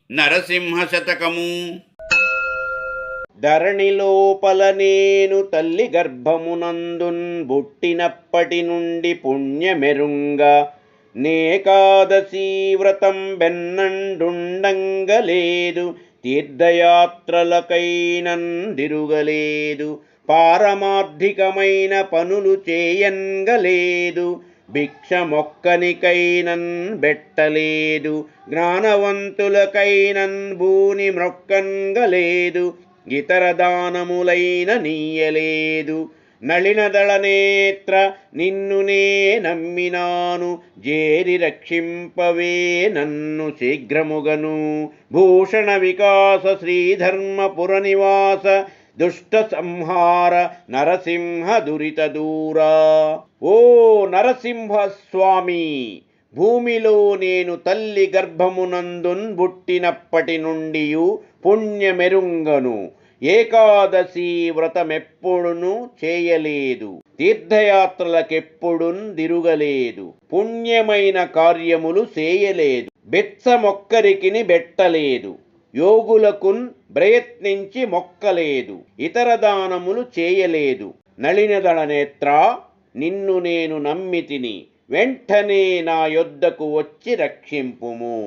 నరసింహ శతకము. ధరణి లోపల నేను తల్లి గర్భమునందున్ బుట్టినప్పటి నుండి పుణ్యమెరుంగా నేకాదశీ వ్రతం బెన్నండుండంగలేదు తీర్థయాత్రలకైనన్ దిరుగలేదు పారమార్థికమైన పనులు చేయంగలేదు భిక్షమొక్కనికైనన్ బెట్టలేదు జ్ఞానవంతులకైనన్ భూని మ్రొక్కంగలేదు ఇతర దానములైన నీయలేదు నళినదళనేత్ర నిన్ను నే నమ్మినాను జేరి రక్షింపవే నన్ను శీఘ్రముగను భూషణ వికాస శ్రీధర్మపుర నివాస దుష్ట సంహార నరసింహ దురిత దూరా. ఓ నరసింహ స్వామి, భూమిలో నేను తల్లి గర్భమునందున్ బుట్టినప్పటి నుండి పుణ్యమెరుంగను ఏకాదశి వ్రతమెప్పుడును చేయలేదు తీర్థయాత్రలకెప్పుడున్ దిరుగలేదు పుణ్యమైన కార్యములు చేయలేదు బెత్సమొక్కరికిని బెట్టలేదు యోగులకున్ ప్రయత్నించి మొక్కలేదు ఇతర దానములు చేయలేదు నళినదళ నేత్ర నిన్ను నేను నమ్మితిని వెంటనే నా యొద్దకు వచ్చి రక్షింపుము.